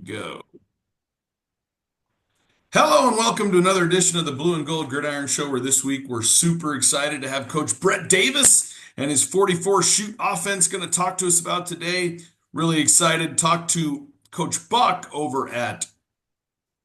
Go. Hello and welcome to another edition of the Blue and Gold Gridiron Show, where this week we're super excited to have Coach Brett Davis and his 44 shoot offense going to talk to us about today. Really excited to talk to Coach Buck over at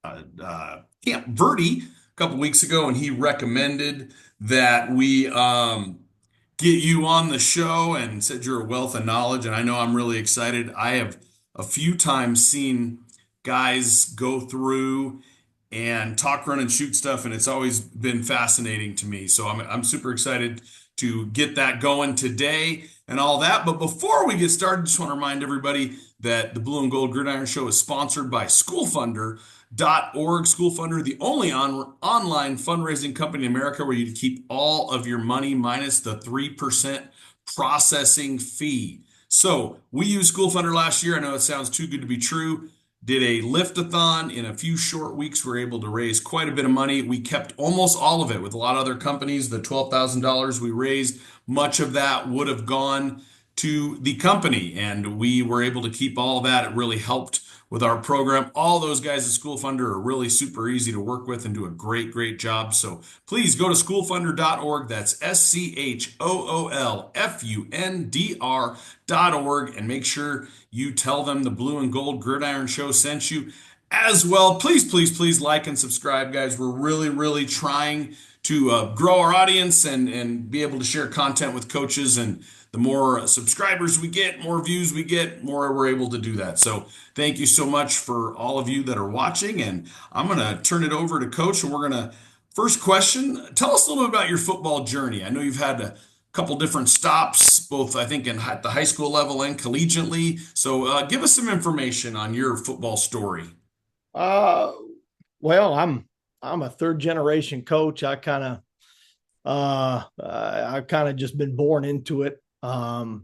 Camp Verde a couple weeks ago, and he recommended that we get you on the show and said you're a wealth of knowledge. And I know I'm really excited. I have a few times seen guys go through and talk, run, and shoot stuff, and it's always been fascinating to me. So I'm super excited to get that going today and all that. But before we get started, just want to remind everybody that the Blue and Gold Gridiron Show is sponsored by SchoolFunder.org. SchoolFunder, the only online fundraising company in America where you keep all of your money minus the 3% processing fee. So we used SchoolFunder last year. I know it sounds too good to be true. Did a lift-a-thon in a few short weeks. We were able to raise quite a bit of money. We kept almost all of it. With a lot of other companies, the $12,000 we raised, much of that would have gone to the company, and we were able to keep all of that. It really helped with our program. All those guys at School Funder are really super easy to work with and do a great job. So please go to schoolfunder.org. That's SCHOOLFUNDR.org, and make sure you tell them the Blue and Gold Gridiron Show sent you as well. Please like and subscribe, guys. We're really trying to grow our audience and be able to share content with coaches. And the more subscribers we get, more views we get, more we're able to do that. So thank you so much for all of you that are watching. And I'm going to turn it over to Coach, and we're going to, first question, tell us a little bit about your football journey. I know you've had a couple different stops, both I think at the high school level and collegiately. So give us some information on your football story. Uh, well, I'm a third generation coach. I've kind of just been born into it. My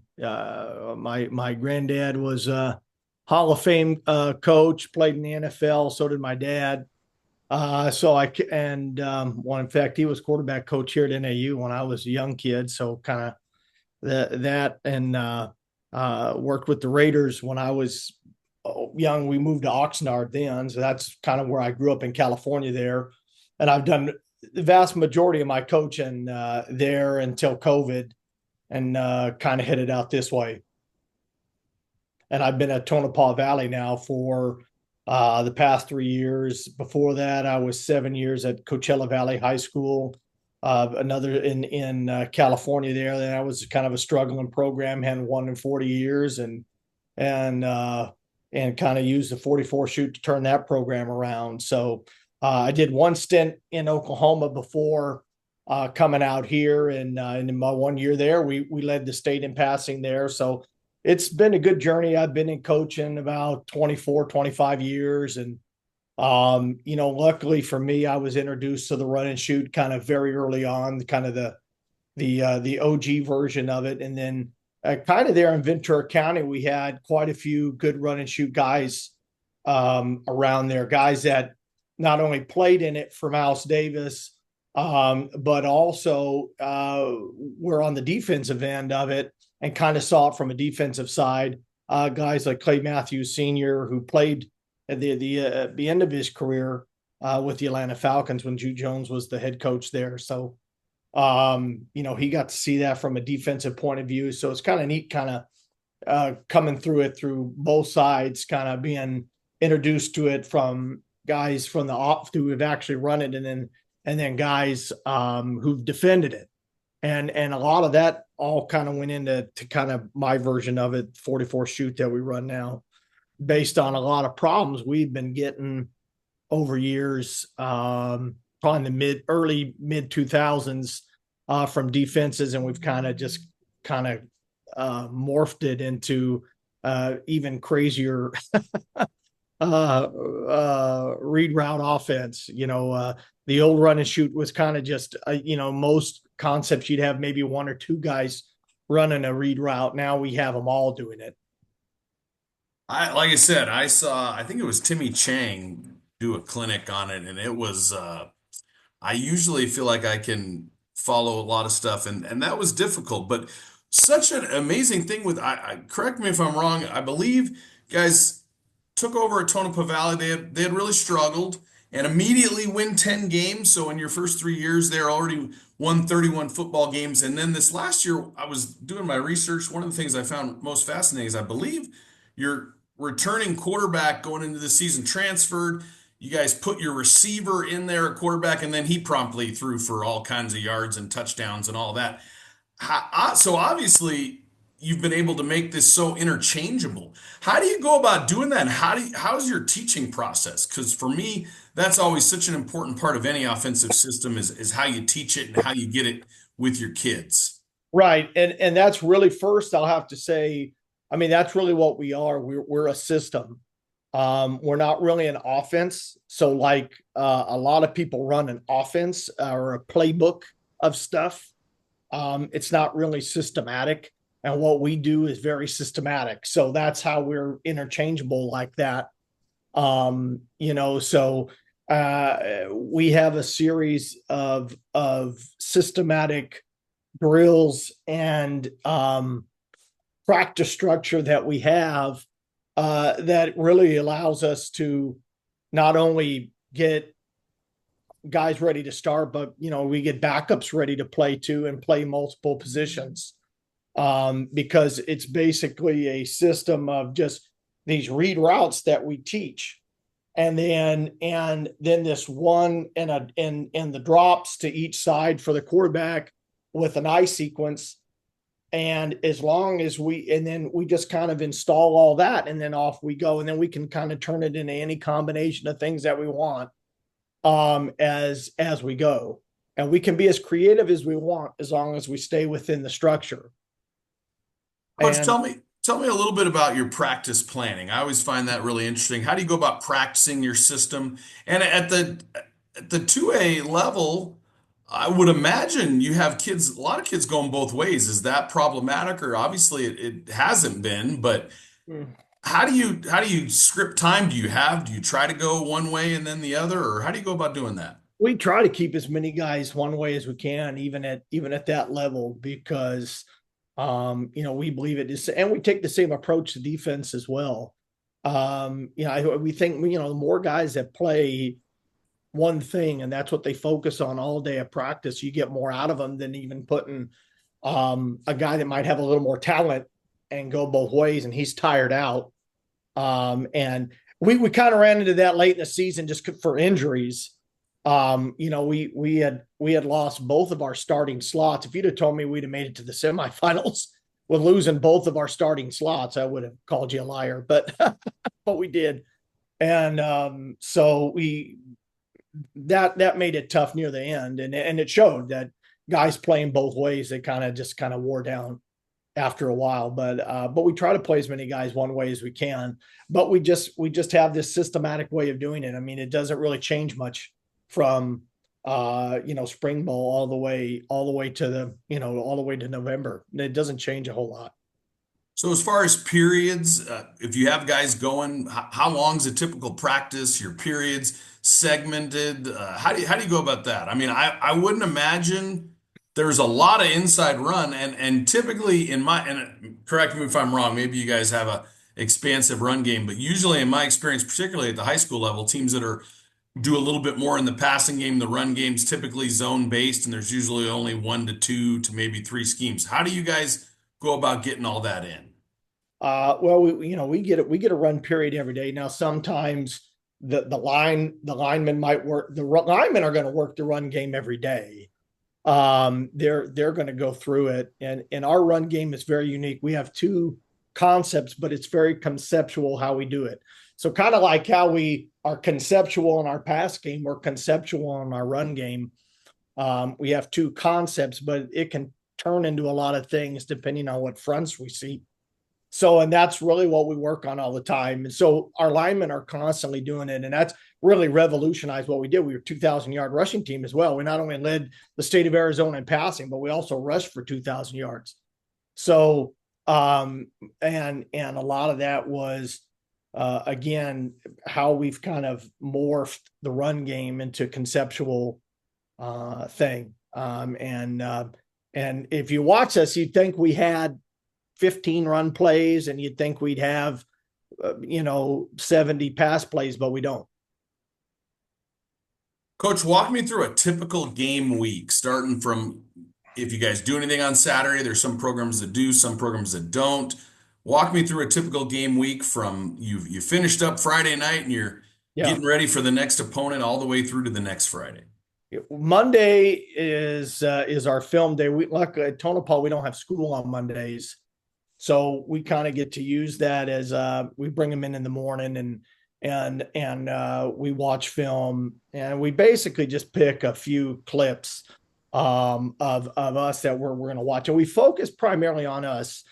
granddad was a Hall of Fame coach, played in the NFL. So did my dad. Well, in fact, he was quarterback coach here at NAU when I was a young kid. So kind of that and worked with the Raiders when I was young. We moved to Oxnard then, so that's kind of where I grew up in California there, and I've done the vast majority of my coaching there until COVID, and kind of headed out this way. And I've been at Tonopah Valley now for the past 3 years. Before that, I was 7 years at Coachella Valley High School, another in California there. Then I was kind of a struggling program, hadn't won in 40 years, and kind of used the 44 shoot to turn that program around. So I did one stint in Oklahoma before coming out here, and in my 1 year there, we led the state in passing there. So it's been a good journey. I've been in coaching about 24, 25 years. And, luckily for me, I was introduced to the run and shoot kind of very early on, kind of the OG version of it. And then kind of there in Ventura County, we had quite a few good run and shoot guys around there, guys that not only played in it for Mouse Davis, but also were on the defensive end of it and kind of saw it from a defensive side. Guys like Clay Matthews Sr., who played at the end of his career with the Atlanta Falcons when Jude Jones was the head coach there. So, he got to see that from a defensive point of view. So it's kind of neat, kind of coming through it through both sides, kind of being introduced to it from guys from the off who have actually run it, and then guys who've defended it. And a lot of that all kind of went into kind of my version of it, 44 shoot that we run now, based on a lot of problems we've been getting over years, probably in the early mid 2000s from defenses. And we've kind of morphed it into even crazier read route offense. The old run and shoot was kind of just, most concepts you'd have maybe one or two guys running a read route. Now we have them all doing it. Like I said, I think it was Timmy Chang do a clinic on it, and it was, I usually feel like I can follow a lot of stuff, and that was difficult, but such an amazing thing with, correct me if I'm wrong, I believe, guys, took over at Tonopah Valley. They had really struggled and immediately win 10 games. So in your first 3 years, they're already won 31 football games. And then this last year, I was doing my research. One of the things I found most fascinating is I believe your returning quarterback going into the season transferred. You guys put your receiver in there at quarterback, and then he promptly threw for all kinds of yards and touchdowns and all that. So obviously you've been able to make this so interchangeable. How do you go about doing that? And how's your teaching process? Because for me, that's always such an important part of any offensive system is how you teach it and how you get it with your kids. Right. And that's really, first I'll have to say, I mean, that's really what we are. We're a system. We're not really an offense. So like a lot of people run an offense or a playbook of stuff. It's not really systematic. And what we do is very systematic. So that's how we're interchangeable like that. So we have a series of systematic drills and practice structure that we have that really allows us to not only get guys ready to start, but we get backups ready to play too and play multiple positions, because it's basically a system of just these read routes that we teach, and then this one and the drops to each side for the quarterback with an I sequence. And as long as then we just kind of install all that, and then off we go, and then we can kind of turn it into any combination of things that we want as we go, and we can be as creative as we want as long as we stay within the structure. Coach, And tell me a little bit about your practice planning. I always find that really interesting. How do you go about practicing your system? And at the 2A level, I would imagine you have kids, a lot of kids going both ways. Is that problematic? Or obviously it hasn't been, but how do you script time? Do you try to go one way and then the other, or how do you go about doing that? we try to keep as many guys one way as we can, even at that level, because we believe it is, and we take the same approach to defense as well. We think the more guys that play one thing and that's what they focus on all day of practice, you get more out of them than even putting a guy that might have a little more talent and go both ways and he's tired out. And we kind of ran into that late in the season just for injuries. We had lost both of our starting slots. If you'd have told me we'd have made it to the semifinals with losing both of our starting slots, I would have called you a liar, but but we did. And so that made it tough near the end, and it showed that guys playing both ways, they kind of wore down after a while. But we try to play as many guys one way as we can. But we just have this systematic way of doing it. I mean, it doesn't really change much from spring ball all the way to November. It doesn't change a whole lot. So as far as periods, if you have guys going, how long is a typical practice? Your periods segmented? How do you go about that? I mean, I wouldn't imagine there's a lot of inside run, and typically and correct me if I'm wrong. Maybe you guys have a expansive run game, but usually in my experience, particularly at the high school level, teams that are do a little bit more in the passing game, the run game's typically zone based, and there's usually only 1 to 2 to maybe 3 schemes. How do you guys go about getting all that in? Well, we get a run period every day. Now, sometimes the linemen might work. The linemen are going to work the run game every day. They're going to go through it, and our run game is very unique. We have two concepts, but it's very conceptual how we do it. So kind of like how we are conceptual in our pass game, we're conceptual in our run game. We have two concepts, but it can turn into a lot of things depending on what fronts we see. So, and that's really what we work on all the time. And so our linemen are constantly doing it. And that's really revolutionized what we did. We were 2,000-yard rushing team as well. We not only led the state of Arizona in passing, but we also rushed for 2,000 yards. So, and a lot of that was, again, how we've kind of morphed the run game into conceptual thing. And if you watch us, you'd think we had 15 run plays, and you'd think we'd have 70 pass plays, but we don't. Coach, walk me through a typical game week, starting from if you guys do anything on Saturday. There's some programs that do, some programs that don't. Walk me through a typical game week from you finished up Friday night and you're Yeah. getting ready for the next opponent all the way through to the next Friday. Monday is our film day. We like at Tonopah, we don't have school on Mondays. So we kind of get to use that as we bring them in the morning and we watch film and we basically just pick a few clips of us that we're going to watch and we focus primarily on us.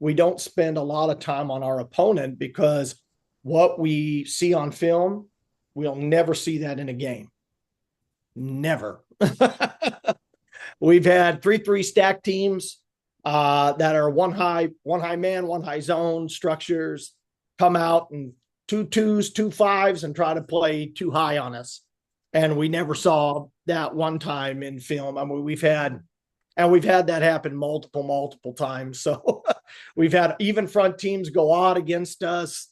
We don't spend a lot of time on our opponent because what we see on film, we'll never see that in a game. Never. We've had 3-3 stack teams that are one high man, one high zone structures come out and 2 2s, 2 5s, and try to play too high on us. And we never saw that one time in film. I mean, we've had that happen multiple times. So we've had even front teams go out against us.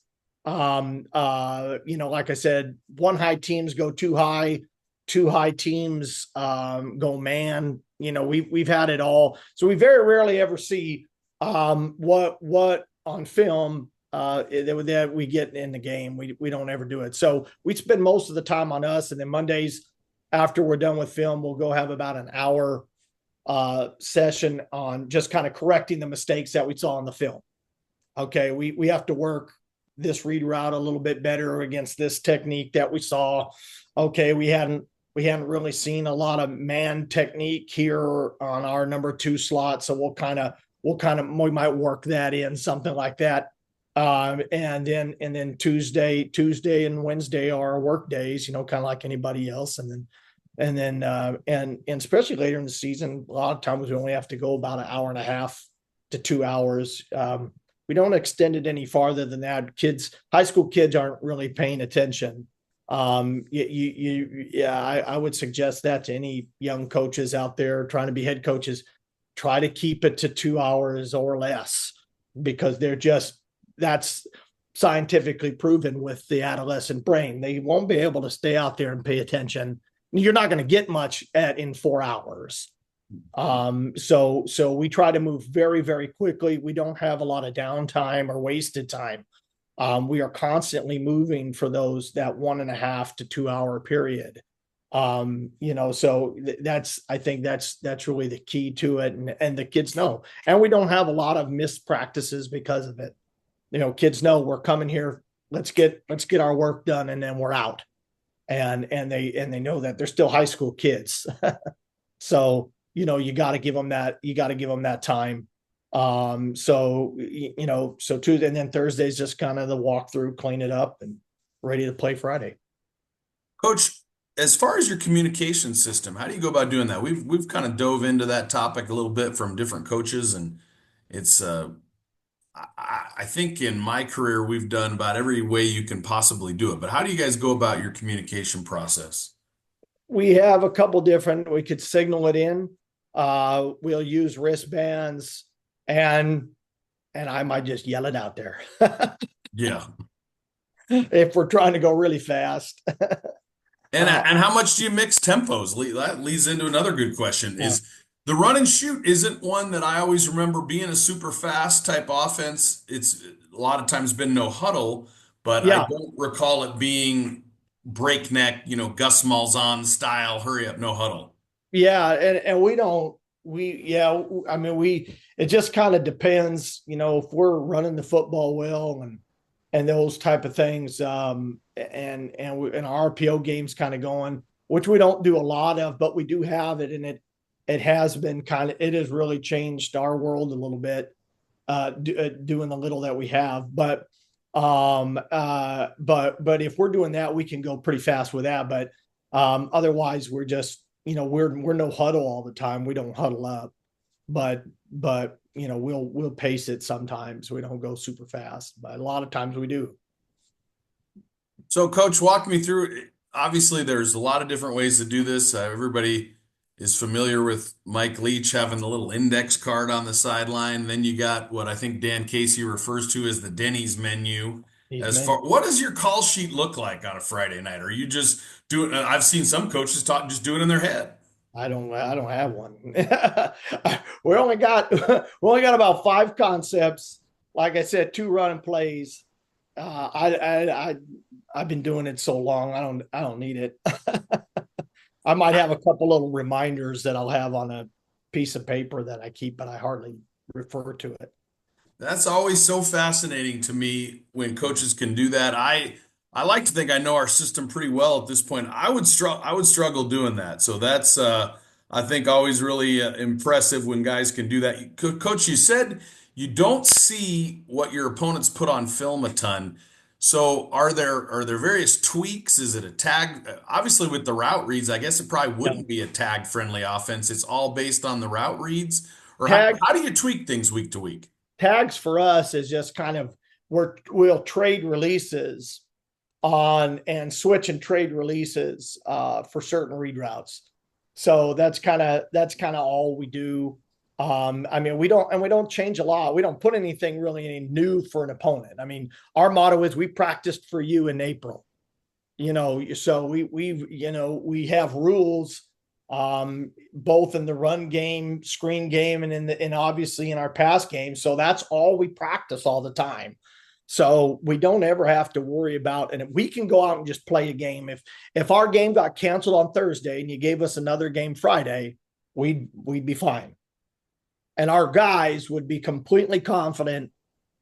Like I said, one high teams go too high, two high teams go man. We've had it all. So we very rarely ever see what on film that we get in the game. We don't ever do it. So we spend most of the time on us, and then Mondays after we're done with film, we'll go have about an hour session on just kind of correcting the mistakes that we saw on the film. Okay, we have to work this read route a little bit better against this technique that we saw. Okay, we hadn't really seen a lot of man technique here on our number 2 slot, so we might work that in, something like that. And then Tuesday and Wednesday are our work days, kind of like anybody else. And especially later in the season, a lot of times we only have to go about an hour and a half to 2 hours. We don't extend it any farther than that. High school kids aren't really paying attention. I would suggest that to any young coaches out there trying to be head coaches. Try to keep it to 2 hours or less, because that's scientifically proven with the adolescent brain. They won't be able to stay out there and pay attention. You're not going to get much in 4 hours. So we try to move very, very quickly. We don't have a lot of downtime or wasted time. We are constantly moving for that 1.5 to 2 hour period. So I think that's really the key to it. And the kids know, and we don't have a lot of missed practices because of it. Kids know we're coming here. Let's get our work done, and then we're out. And they know that they're still high school kids. So, you got to give them that. You got to give them that time. So Tuesday and then Thursday's just kind of the walkthrough, clean it up, and ready to play Friday. Coach, as far as your communication system, how do you go about doing that? We've kind of dove into that topic a little bit from different coaches, and it's I think in my career we've done about every way you can possibly do it. But how do you guys go about your communication process? We have a couple different. We could signal it in. We'll use wristbands, and I might just yell it out there Yeah. if we're trying to go really fast. And how much do you mix tempos? That leads into another good question. Yeah. Is the run and shoot isn't one that I always remember being a super fast type offense. It's a lot of times been no huddle, but I Yeah. don't recall it being breakneck, Gus Malzahn style, hurry up, no huddle. Yeah. And it just kind of depends, if we're running the football well and those type of things. And our RPO game's kind of going, which we don't do a lot of, but we do have it. And it has really changed our world a little bit, doing the little that we have. But if we're doing that, we can go pretty fast with that. But otherwise we're just, we're no huddle all the time. We don't huddle up, but we'll pace it sometimes. We don't go super fast, but a lot of times we do. So, Coach, walk me through. Obviously, there's a lot of different ways to do this. Everybody is familiar with Mike Leach having the little index card on the sideline. Then you got what I think Dan Casey refers to as the Denny's menu. These As men, far, what does your call sheet look like on a Friday night? Are you just doing? I've seen some coaches talk just do it in their head. I don't have one. we only got we only got about five concepts. Like I said, two running plays. I've been doing it so long. I don't need it. I might have a couple little reminders that I'll have on a piece of paper that I keep, but I hardly refer to it. That's always so fascinating to me when coaches can do that. I like to think I know our system pretty well at this point. I would struggle doing that. So that's I think always really impressive when guys can do that. Coach, you said you don't see what your opponents put on film a ton. So are there various tweaks? Is it a tag? Obviously with the route reads, I guess it probably Yeah. wouldn't be a tag friendly offense. It's all based on the route reads. Or Tag how do you tweak things week to week? tags for us is just kind of we'll trade releases on and switch and trade releases for certain read routes. So that's kind of all we do. I mean, we don't change a lot. We don't put anything really any new for an opponent. I mean, our motto is we practiced for you in April. So we have rules both in the run game, screen game, and obviously in our pass game. So that's all we practice all the time. So we don't ever have to worry about, and we can go out and just play a game. If our game got canceled on Thursday and you gave us another game Friday, we'd be fine. And our guys would be completely confident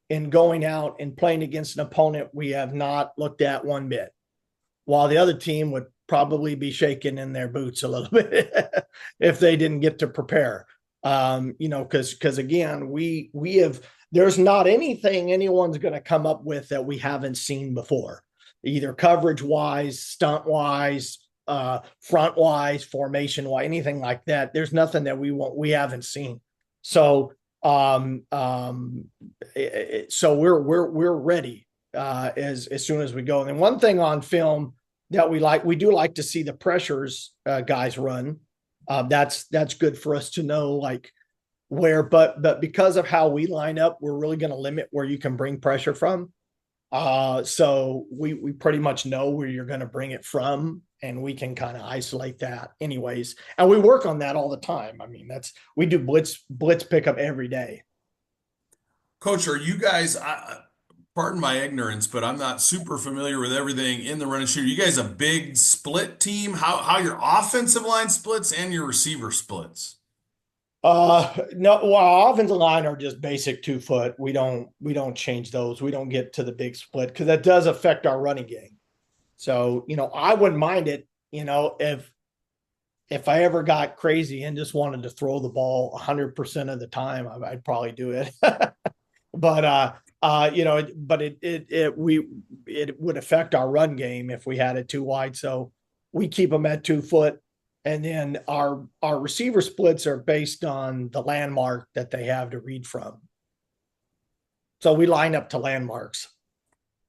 in going out and playing against an opponent we have not looked at one bit, while the other team would probably be shaking in their boots a little bit if they didn't get to prepare. Because again, we have there's not anything anyone's going to come up with that we haven't seen before, either coverage wise, stunt wise, front wise, formation wise, anything like that. There's nothing that we haven't seen. So so we're ready as soon as we go. And then one thing on film that we do like to see the pressures guys run. That's good for us to know, like where, but because of how we line up, we're really going to limit where you can bring pressure from. So we pretty much know where you're going to bring it from, and we can kind of isolate that anyways. And we work on that all the time. I mean, we do blitz pickup every day. Coach, are you guys, pardon my ignorance, but I'm not super familiar with everything in the run and shoot. Are you guys a big split team? How your offensive line splits and your receiver splits? No, well, our offensive line are just basic 2 foot. We don't change those. We don't get to the big split because that does affect our running game. So, I wouldn't mind it, if I ever got crazy and just wanted to throw the ball 100% of the time, I'd probably do it. But but it would affect our run game if we had it too wide. So we keep them at 2 foot. And then our receiver splits are based on the landmark that they have to read from. So we line up to landmarks.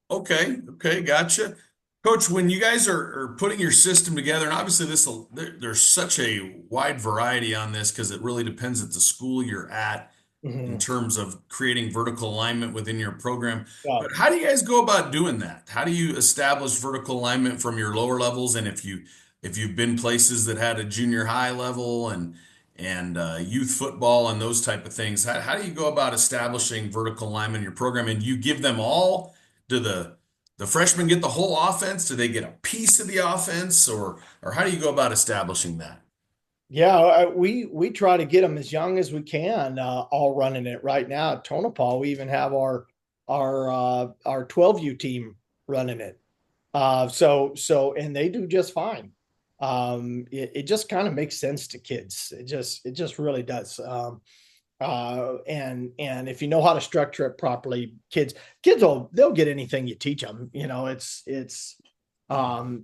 Okay, okay, gotcha. Coach, when you guys are putting your system together, and obviously there's such a wide variety on this because it really depends at the school you're at in Mhm. terms of creating vertical alignment within your program. Yeah. But how do you guys go about doing that? How do you establish vertical alignment from your lower levels? And if you've been places that had a junior high level and youth football and those type of things, how do you go about establishing vertical alignment in your program? And do you give them all? Do the freshmen get the whole offense? Do they get a piece of the offense, or how do you go about establishing that? Yeah, we try to get them as young as we can, all running it right now at Tonopah. We even have our 12U team running it. And they do just fine. It just kind of makes sense to kids. It just really does. And if you know how to structure it properly, they'll get anything you teach them. It's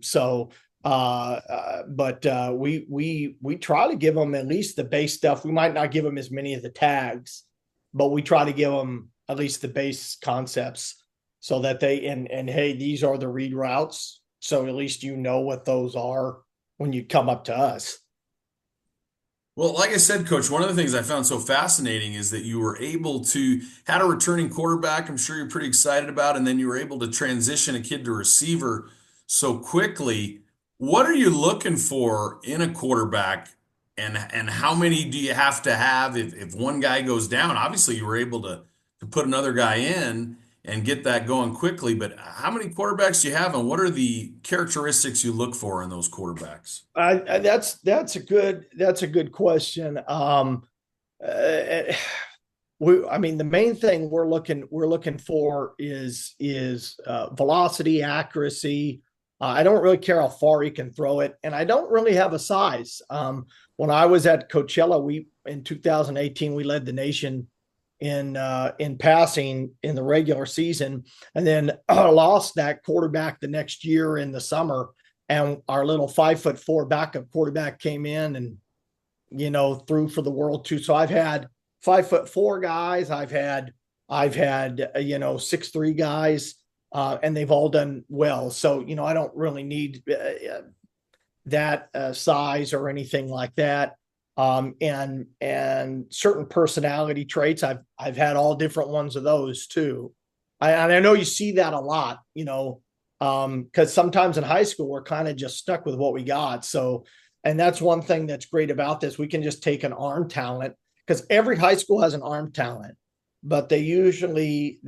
so but we try to give them at least the base stuff. We might not give them as many of the tags, but we try to give them at least the base concepts so that and hey, these are the read routes. So at least what those are when you come up to us. Well, like I said, Coach, one of the things I found so fascinating is that you were able to had a returning quarterback. I'm sure you're pretty excited about, and then you were able to transition a kid to receiver so quickly. What are you looking for in a quarterback, and how many do you have to have if one guy goes down? Obviously, you were able to put another guy in and get that going quickly, but how many quarterbacks do you have, and what are the characteristics you look for in those quarterbacks? That's a good question. Uh, I mean, the main thing we're looking for is velocity, accuracy. I don't really care how far he can throw it, and I don't really have a size. When I was at Coachella, we in 2018 we led the nation in passing in the regular season, and then lost that quarterback the next year in the summer. And our little 5'4" backup quarterback came in and threw for the world too. So I've had 5'4" guys. I've had 6'3" guys, and they've all done well. So I don't really need that size or anything like that. And certain personality traits. I've had all different ones of those too. And I know you see that a lot. Because sometimes in high school we're kind of just stuck with what we got. So, and that's one thing that's great about this. We can just take an arm talent because every high school has an arm talent, but they usually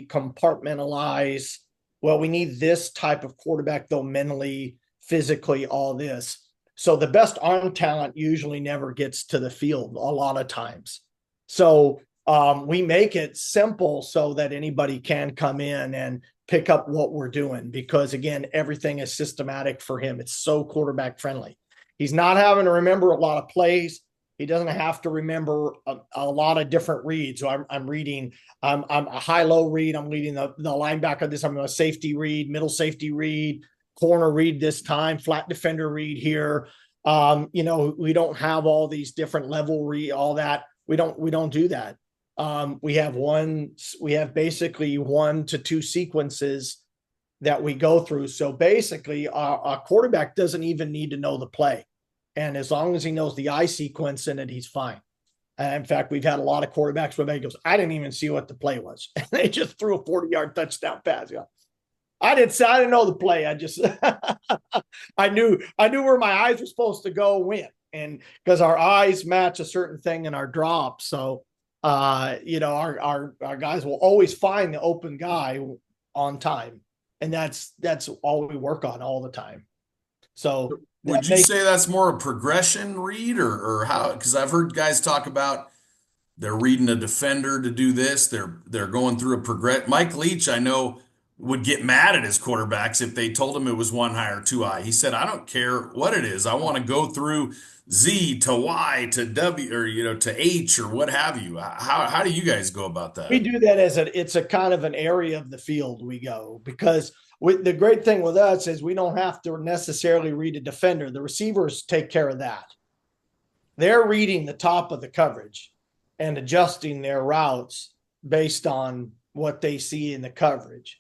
compartmentalize. Well, we need this type of quarterback, though, mentally, physically, all this. So the best arm talent usually never gets to the field a lot of times. So we make it simple so that anybody can come in and pick up what we're doing because, again, everything is systematic for him. It's so quarterback friendly. He's not having to remember a lot of plays. He doesn't have to remember a lot of different reads. So I'm reading, I'm a high-low read. I'm leading the linebacker this. I'm a safety read, middle safety read, corner read this time, flat defender read here. We don't have all these different level read, all that. We don't do that. We have basically 1 to 2 sequences that we go through. So basically our quarterback doesn't even need to know the play. And as long as he knows the I sequence in it, he's fine. In fact, we've had a lot of quarterbacks where they goes, I didn't even see what the play was. And they just threw a 40-yard touchdown pass. I didn't know the play. I just I knew where my eyes were supposed to go when. And because our eyes match a certain thing in our drop. So our guys will always find the open guy on time. And that's all we work on all the time. So that Would you makes say that's more a progression read or how? Because I've heard guys talk about they're reading a defender to do this. They're going through a progress. Mike Leach, I know, would get mad at his quarterbacks if they told him it was one high or two high. He said, "I don't care what it is. I want to go through Z to Y to W or to H or what have you." How do you guys go about we that? do that it's a kind of an area of the field we go because the great thing with us is we don't have to necessarily read a defender. The receivers take care of that. They're reading the top of the coverage and adjusting their routes based on what they see in the coverage.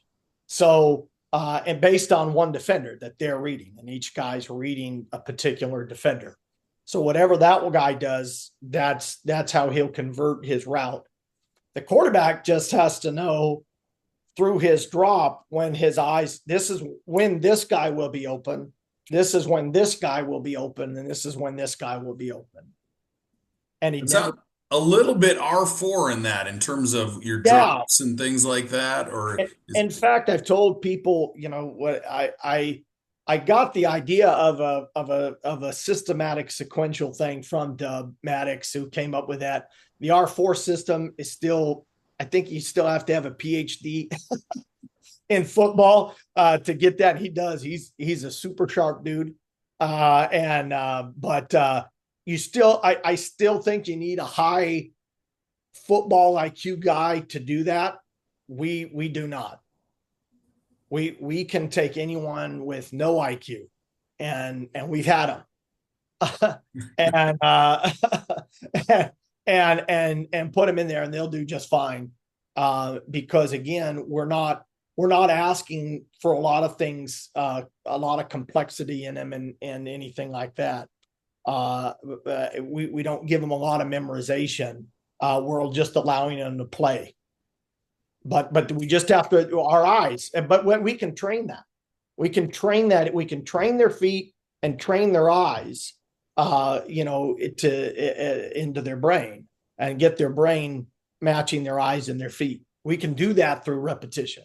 So, and based on one defender that they're reading, and each guy's reading a particular defender. So whatever that guy does, that's how he'll convert his route. The quarterback just has to know through his drop when his eyes, this is when this guy will be open. This is when this guy will be open, and this is when this guy will be open. And he It's never, a little bit R4 in that in terms of your yeah. drops and things like that, or is In fact, I've told people, what I got the idea of a systematic sequential thing from Dub Maddox, who came up with that. The R4 system is still, I think you still have to have a PhD in football to get that. He does. He's a super sharp dude. But I still think you need a high football IQ guy to do that. We do not. We can take anyone with no IQ, and we've had them, and and put them in there, and they'll do just fine. Because again, we're not asking for a lot of things, a lot of complexity in them, and anything like that. We don't give them a lot of memorization. We're just allowing them to play. But we just have to our eyes. But when we can train that, we can train that. We can train their feet and train their eyes. Into their brain and get their brain matching their eyes and their feet. We can do that through repetition.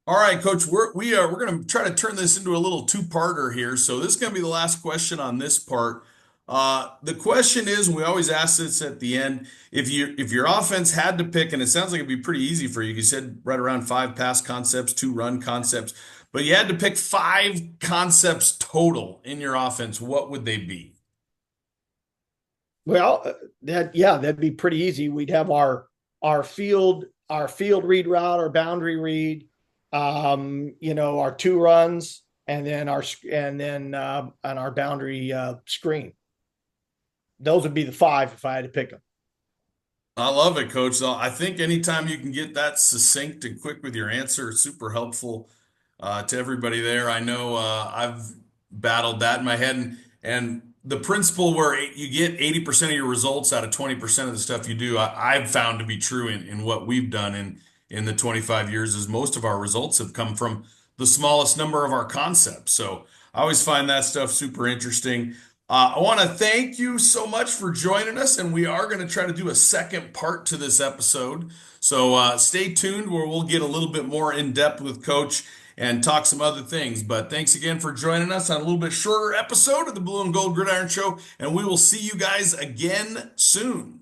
All right, Coach, we're going to try to turn this into a little two-parter here. So this is going to be the last question on this part. The question is, and we always ask this at the end, if your offense had to pick, and it sounds like it'd be pretty easy for you. You said right around 5 pass concepts, 2 run concepts, but you had to pick 5 concepts total in your offense. What would they be? Well, that'd be pretty easy. We'd have our field read route, our boundary read, our 2 runs, and then on our boundary screen. Those would be the 5 if I had to pick them. I love it, Coach. So I think anytime you can get that succinct and quick with your answer, it's super helpful to everybody there. I know I've battled that in my head, and the principle where you get 80% of your results out of 20% of the stuff you do, I've found to be true in what we've done in the 25 years, is most of our results have come from the smallest number of our concepts. So I always find that stuff super interesting. I want to thank you so much for joining us, and we are going to try to do a second part to this episode. So stay tuned where we'll get a little bit more in depth with Coach and talk some other things. But thanks again for joining us on a little bit shorter episode of the Blue and Gold Gridiron Show, and we will see you guys again soon.